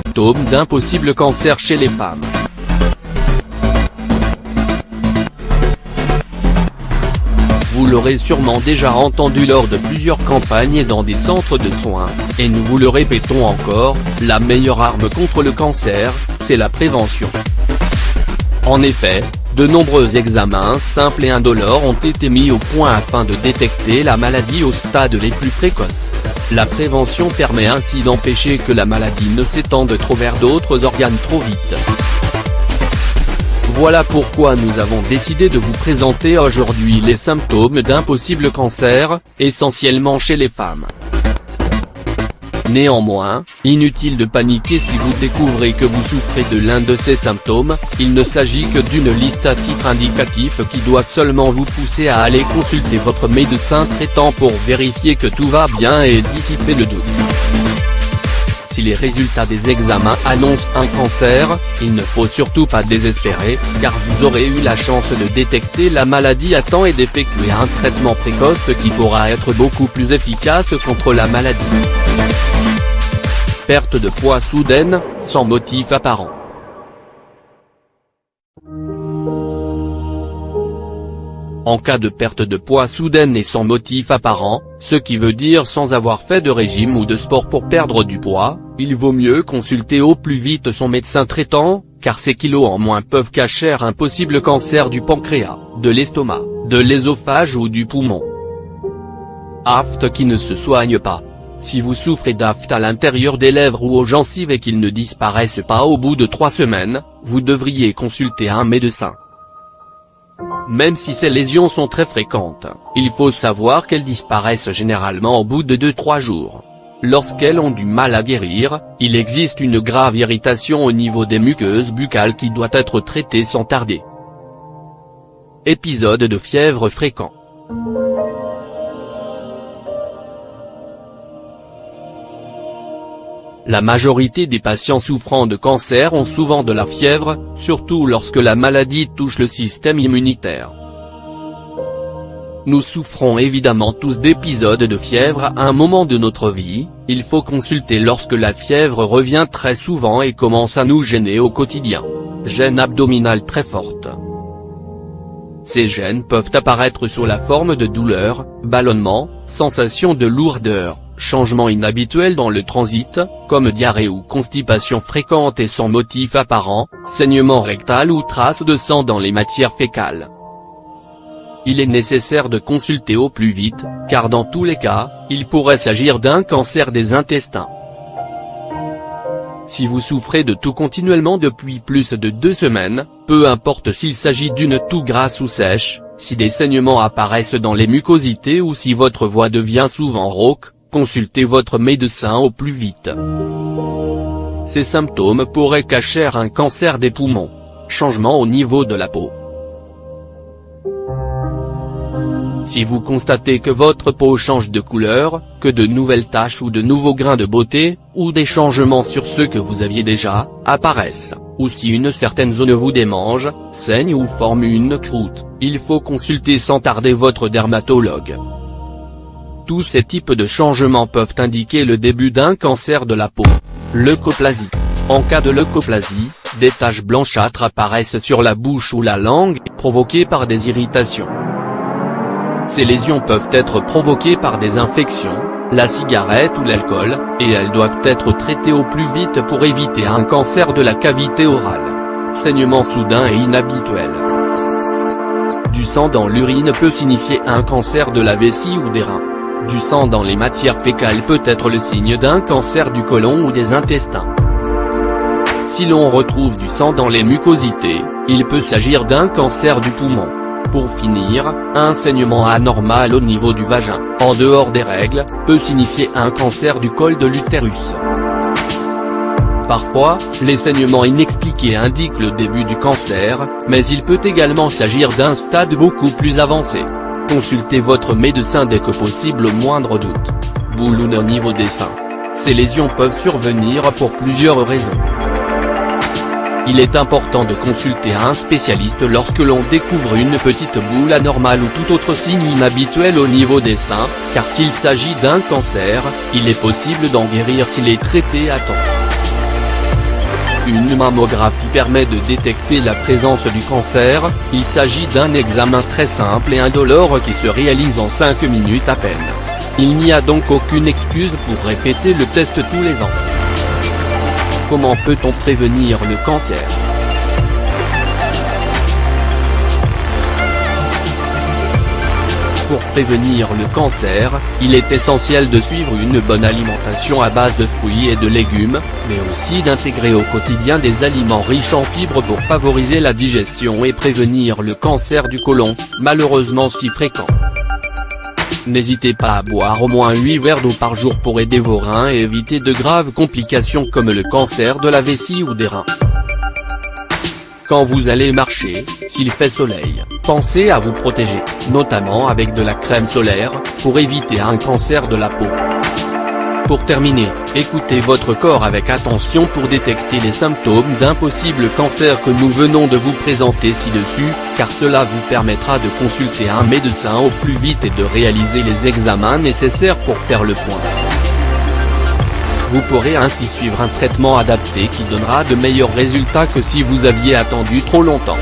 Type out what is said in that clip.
Symptômes d'un possible cancer chez les femmes. Vous l'aurez sûrement déjà entendu lors de plusieurs campagnes et dans des centres de soins, et nous vous le répétons encore, la meilleure arme contre le cancer, c'est la prévention. En effet, de nombreux examens simples et indolores ont été mis au point afin de détecter la maladie au stade les plus précoces. La prévention permet ainsi d'empêcher que la maladie ne s'étende trop vers d'autres organes trop vite. Voilà pourquoi nous avons décidé de vous présenter aujourd'hui les symptômes d'un possible cancer, essentiellement chez les femmes. Néanmoins, inutile de paniquer si vous découvrez que vous souffrez de l'un de ces symptômes, il ne s'agit que d'une liste à titre indicatif qui doit seulement vous pousser à aller consulter votre médecin traitant pour vérifier que tout va bien et dissiper le doute. Si les résultats des examens annoncent un cancer, il ne faut surtout pas désespérer, car vous aurez eu la chance de détecter la maladie à temps et d'effectuer un traitement précoce qui pourra être beaucoup plus efficace contre la maladie. Perte de poids soudaine, sans motif apparent. En cas de perte de poids soudaine et sans motif apparent, ce qui veut dire sans avoir fait de régime ou de sport pour perdre du poids, il vaut mieux consulter au plus vite son médecin traitant, car ces kilos en moins peuvent cacher un possible cancer du pancréas, de l'estomac, de l'œsophage ou du poumon. Aphte qui ne se soigne pas. Si vous souffrez d'aphte à l'intérieur des lèvres ou aux gencives et qu'ils ne disparaissent pas au bout de 3 semaines, vous devriez consulter un médecin. Même si ces lésions sont très fréquentes, il faut savoir qu'elles disparaissent généralement au bout de 2-3 jours. Lorsqu'elles ont du mal à guérir, il existe une grave irritation au niveau des muqueuses buccales qui doit être traitée sans tarder. Épisode de fièvre fréquent. La majorité des patients souffrant de cancer ont souvent de la fièvre, surtout lorsque la maladie touche le système immunitaire. Nous souffrons évidemment tous d'épisodes de fièvre à un moment de notre vie, il faut consulter lorsque la fièvre revient très souvent et commence à nous gêner au quotidien. Gêne abdominale très forte. Ces gênes peuvent apparaître sous la forme de douleurs, ballonnements, sensation de lourdeur, changements inhabituels dans le transit, comme diarrhée ou constipation fréquente et sans motif apparent, saignement rectal ou traces de sang dans les matières fécales. Il est nécessaire de consulter au plus vite, car dans tous les cas, il pourrait s'agir d'un cancer des intestins. Si vous souffrez de toux continuellement depuis plus de 2 semaines, peu importe s'il s'agit d'une toux grasse ou sèche, si des saignements apparaissent dans les mucosités ou si votre voix devient souvent rauque, consultez votre médecin au plus vite. Ces symptômes pourraient cacher un cancer des poumons. Changement au niveau de la peau. Si vous constatez que votre peau change de couleur, que de nouvelles taches ou de nouveaux grains de beauté, ou des changements sur ceux que vous aviez déjà, apparaissent, ou si une certaine zone vous démange, saigne ou forme une croûte, il faut consulter sans tarder votre dermatologue. Tous ces types de changements peuvent indiquer le début d'un cancer de la peau. Leucoplasie. En cas de leucoplasie, des taches blanchâtres apparaissent sur la bouche ou la langue, provoquées par des irritations. Ces lésions peuvent être provoquées par des infections, la cigarette ou l'alcool, et elles doivent être traitées au plus vite pour éviter un cancer de la cavité orale. Saignement soudain et inhabituel. Du sang dans l'urine peut signifier un cancer de la vessie ou des reins. Du sang dans les matières fécales peut être le signe d'un cancer du côlon ou des intestins. Si l'on retrouve du sang dans les mucosités, il peut s'agir d'un cancer du poumon. Pour finir, un saignement anormal au niveau du vagin, en dehors des règles, peut signifier un cancer du col de l'utérus. Parfois, les saignements inexpliqués indiquent le début du cancer, mais il peut également s'agir d'un stade beaucoup plus avancé. Consultez votre médecin dès que possible au moindre doute. Bouloune au niveau des seins. Ces lésions peuvent survenir pour plusieurs raisons. Il est important de consulter un spécialiste lorsque l'on découvre une petite boule anormale ou tout autre signe inhabituel au niveau des seins, car s'il s'agit d'un cancer, il est possible d'en guérir s'il est traité à temps. Une mammographie permet de détecter la présence du cancer. Il s'agit d'un examen très simple et indolore qui se réalise en 5 minutes à peine. Il n'y a donc aucune excuse pour répéter le test tous les ans. Comment peut-on prévenir le cancer ? Pour prévenir le cancer, il est essentiel de suivre une bonne alimentation à base de fruits et de légumes, mais aussi d'intégrer au quotidien des aliments riches en fibres pour favoriser la digestion et prévenir le cancer du côlon, malheureusement si fréquent. N'hésitez pas à boire au moins 8 verres d'eau par jour pour aider vos reins et éviter de graves complications comme le cancer de la vessie ou des reins. Quand vous allez marcher, s'il fait soleil, pensez à vous protéger, notamment avec de la crème solaire, pour éviter un cancer de la peau. Pour terminer, écoutez votre corps avec attention pour détecter les symptômes d'un possible cancer que nous venons de vous présenter ci-dessus, car cela vous permettra de consulter un médecin au plus vite et de réaliser les examens nécessaires pour faire le point. Vous pourrez ainsi suivre un traitement adapté qui donnera de meilleurs résultats que si vous aviez attendu trop longtemps.